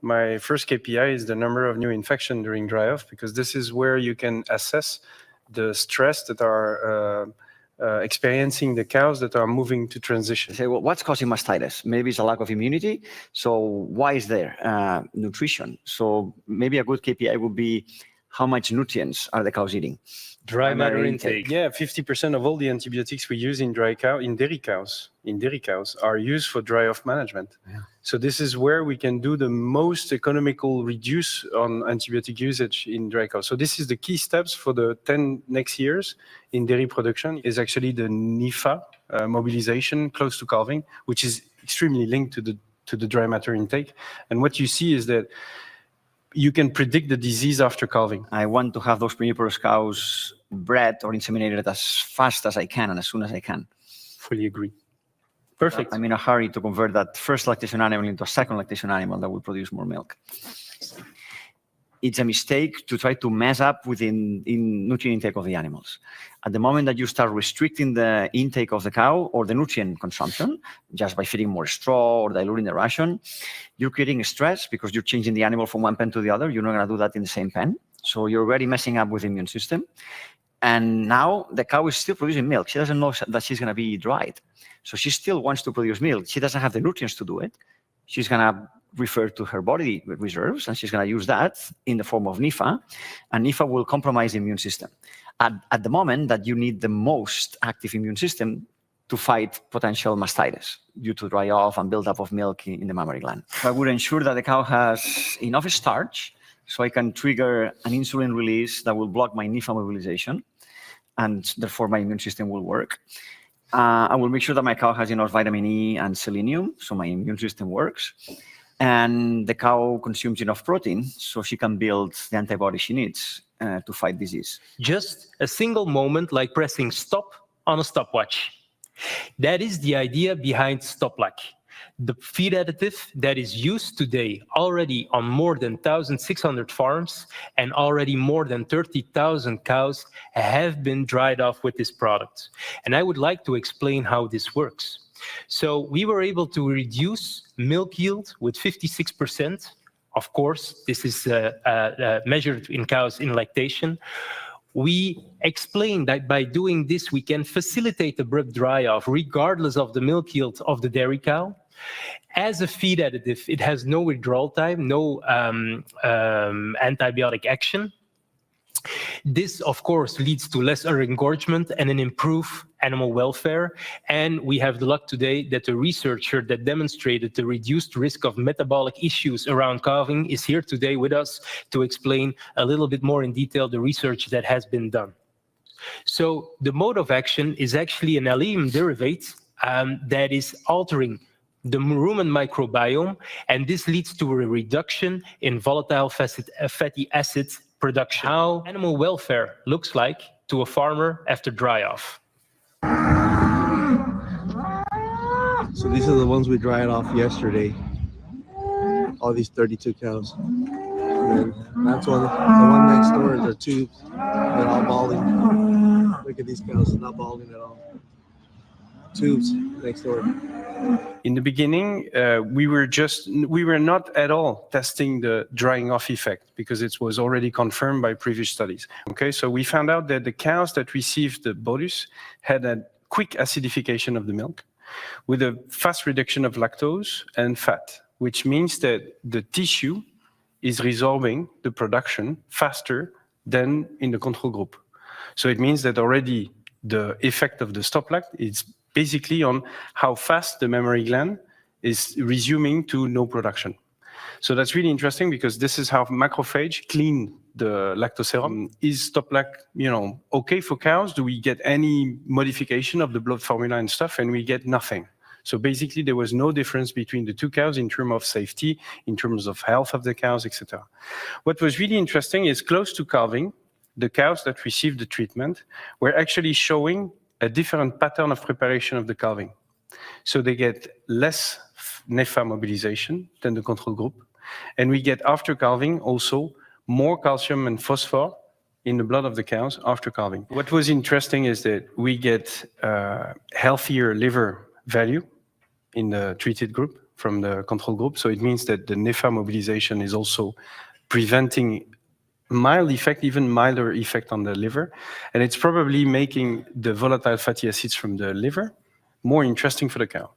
my first KPI is the number of new infections during dry off, because this is where you can assess the stress that are experiencing the cows that are moving to transition. Say, well, what's causing mastitis? Maybe it's a lack of immunity. So why is there? Nutrition. So maybe a good KPI would be how much nutrients are the cows eating? Dry matter intake. Yeah, 50% of all the antibiotics we use in dairy cows are used for dry off management. Yeah. So this is where we can do the most economical reduce on antibiotic usage in dry cows. So this is the key steps for the 10 next years in dairy production, is actually the NEFA mobilization close to calving, which is extremely linked to the dry matter intake. And what you see is that you can predict the disease after calving. I want to have those pruniparous cows bred or inseminated as fast as I can and as soon as I can. Fully agree. Perfect. I'm in a hurry to convert that first lactation animal into a second lactation animal that will produce more milk. It's a mistake to try to mess up with in nutrient intake of the animals. At the moment that you start restricting the intake of the cow or the nutrient consumption, just by feeding more straw or diluting the ration, you're creating stress because you're changing the animal from one pen to the other. You're not going to do that in the same pen. So you're already messing up with the immune system. And now the cow is still producing milk. She doesn't know that she's going to be dried. So she still wants to produce milk. She doesn't have the nutrients to do it. She's going to refer to her body reserves, and she's going to use that in the form of NEFA, and NEFA will compromise the immune system. At the moment that you need the most active immune system to fight potential mastitis due to dry off and buildup of milk in the mammary gland. I would ensure that the cow has enough starch so I can trigger an insulin release that will block my NEFA mobilization, and therefore my immune system will work. I will make sure that my cow has enough vitamin E and selenium so my immune system works. And the cow consumes enough protein so she can build the antibodies she needs to fight disease. Just a single moment like pressing stop on a stopwatch. That is the idea behind StopLac, the feed additive that is used today already on more than 1,600 farms, and already more than 30,000 cows have been dried off with this product. And I would like to explain how this works. So we were able to reduce milk yield with 56%. Of course, this is measured in cows in lactation. We explained that by doing this, we can facilitate abrupt dry-off regardless of the milk yield of the dairy cow. As a feed additive, it has no withdrawal time, no antibiotic action. This, of course, leads to less engorgement and an improved animal welfare. And we have the luck today that the researcher that demonstrated the reduced risk of metabolic issues around calving is here today with us to explain a little bit more in detail the research that has been done. So the mode of action is actually an allium derivative that is altering the rumen microbiome, and this leads to a reduction in volatile fatty acids production. How animal welfare looks like to a farmer after dry-off. So these are the ones we dried off yesterday. All these 32 cows. And then that's one. The one next door is the tubes. They're all balding. Look at these cows, they're not balding at all. Tubes next door. In the beginning, we were not at all testing the drying off effect because it was already confirmed by previous studies. Okay, so we found out that the cows that received the bolus had a quick acidification of the milk with a fast reduction of lactose and fat, which means that the tissue is resolving the production faster than in the control group. So it means that already the effect of the StopLac is basically on how fast the mammary gland is resuming to no production. So that's really interesting because this is how macrophage clean the lactoserum. Is StopLac, okay for cows? Do we get any modification of the blood formula and stuff? And we get nothing. So basically there was no difference between the two cows in terms of safety, in terms of health of the cows, etc. What was really interesting is close to calving, the cows that received the treatment were actually showing a different pattern of preparation of the calving. So they get less NEFA mobilization than the control group. And we get after calving also more calcium and phosphor in the blood of the cows after calving. What was interesting is that we get healthier liver value in the treated group. from the control group. So it means that the NEFA mobilization is also preventing mild effect, even milder effect on the liver. And it's probably making the volatile fatty acids from the liver more interesting for the cow.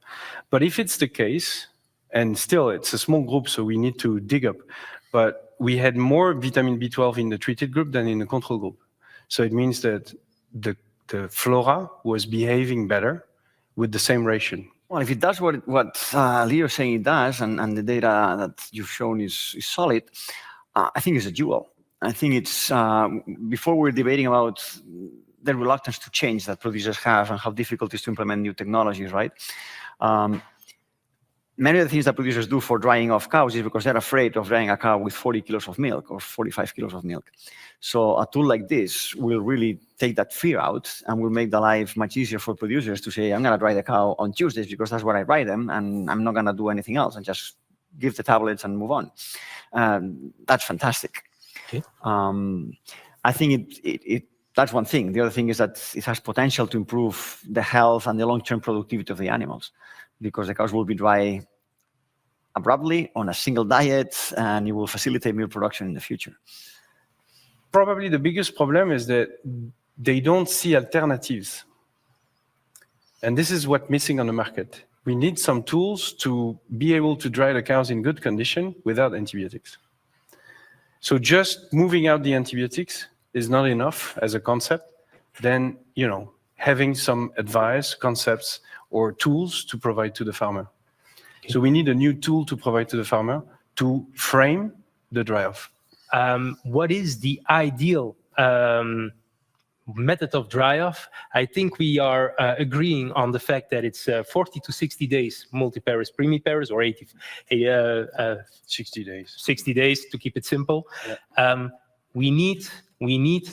But if it's the case, and still it's a small group, so we need to dig up, but we had more vitamin B12 in the treated group than in the control group. So it means that the flora was behaving better with the same ration. Well, if it does what Leo's saying it does, and the data that you've shown is solid, I think it's a dual. I think it's, before we're debating about the reluctance to change that producers have and how difficult it is to implement new technologies, right? Many of the things that producers do for drying off cows is because they're afraid of drying a cow with 40 kilos of milk or 45 kilos of milk. So a tool like this will really take that fear out and will make the life much easier for producers to say, I'm going to dry the cow on Tuesdays because that's what I dry them, and I'm not going to do anything else and just give the tablets and move on. That's fantastic. Okay. I think that's one thing. The other thing is that it has potential to improve the health and the long-term productivity of the animals, because the cows will be dry abruptly on a single diet, and it will facilitate milk production in the future. Probably the biggest problem is that they don't see alternatives. And this is what's missing on the market. We need some tools to be able to dry the cows in good condition without antibiotics. So just moving out the antibiotics is not enough as a concept. Then, having some advice, concepts, or tools to provide to the farmer. Okay. So we need a new tool to provide to the farmer to frame the dry-off. What is the ideal method of dry-off? I think we are agreeing on the fact that it's 40 to 60 days multipares, primipares, or 60 days. 60 days to keep it simple. Yeah. We need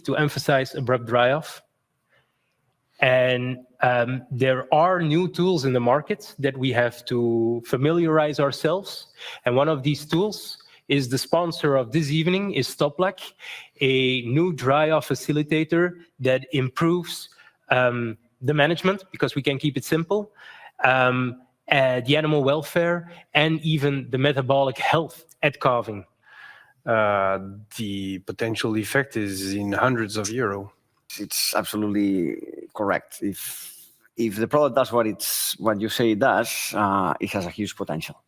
to emphasize abrupt dry-off. And there are new tools in the market that we have to familiarize ourselves. And one of these tools is the sponsor of this evening, is StopLac, a new dry-off facilitator that improves the management, because we can keep it simple, the animal welfare, and even the metabolic health at calving. The potential effect is in hundreds of euros. It's absolutely correct. If the product does what you say it does, it has a huge potential.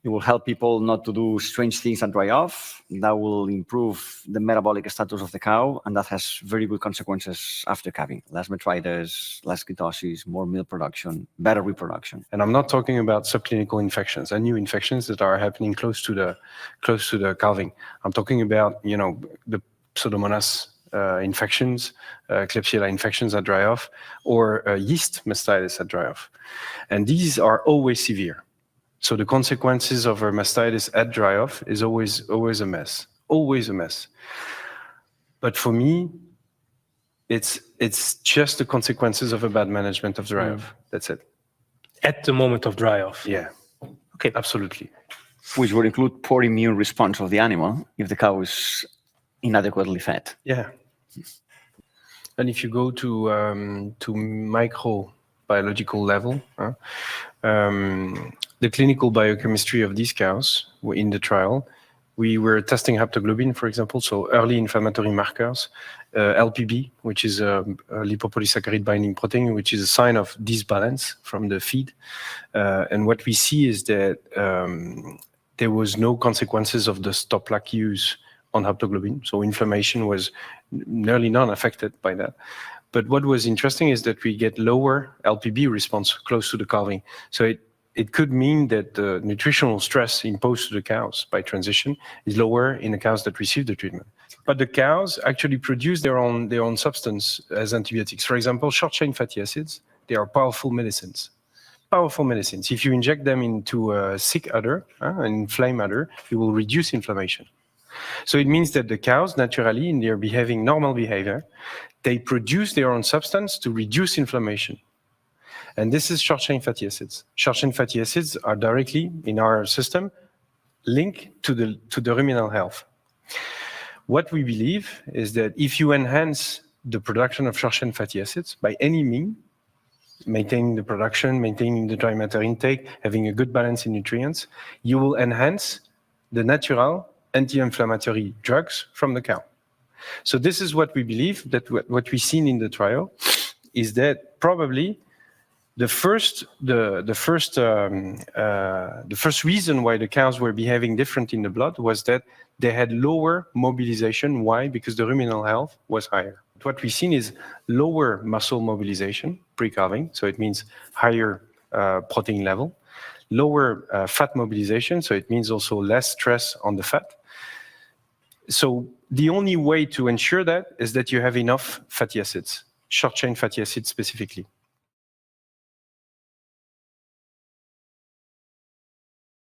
It will help people not to do strange things and dry off. That will improve the metabolic status of the cow, and that has very good consequences after calving. Less metritis, less ketosis, more milk production, better reproduction. And I'm not talking about subclinical infections and new infections that are happening close to the calving. I'm talking about the Pseudomonas infections, Klebsiella infections at dry off, or yeast mastitis at dry off, and these are always severe. So the consequences of a mastitis at dry off is always a mess, always a mess. But for me, it's just the consequences of a bad management of dry off. That's it. At the moment of dry off. Yeah. Okay. Absolutely. Which would include poor immune response of the animal if the cow is inadequately fed. Yeah. And if you go to microbiological level, the clinical biochemistry of these cows in the trial, we were testing haptoglobin, for example, so early inflammatory markers, LPB, which is a lipopolysaccharide binding protein, which is a sign of disbalance from the feed. And what we see is that there was no consequences of the StopLac use on haptoglobin, so inflammation was nearly none affected by that. But what was interesting is that we get lower LPB response close to the calving. So it could mean that the nutritional stress imposed to the cows by transition is lower in the cows that receive the treatment. But the cows actually produce their own substance as antibiotics. For example, short-chain fatty acids, they are powerful medicines. Powerful medicines. If you inject them into a sick udder, an inflamed udder, you will reduce inflammation. So it means that the cows, naturally, in their normal behavior, they produce their own substance to reduce inflammation. And this is short-chain fatty acids. Short-chain fatty acids are directly, in our system, linked to the ruminal health. What we believe is that if you enhance the production of short-chain fatty acids by any means, maintaining the production, maintaining the dry matter intake, having a good balance in nutrients, you will enhance the natural anti-inflammatory drugs from the cow. So this is what we believe, that what we've seen in the trial is that probably the first reason why the cows were behaving different in the blood was that they had lower mobilization. Why? Because the ruminal health was higher. What we've seen is lower muscle mobilization pre-calving, so it means higher protein level, lower fat mobilization, so it means also less stress on the fat. So the only way to ensure that is that you have enough fatty acids, short-chain fatty acids specifically.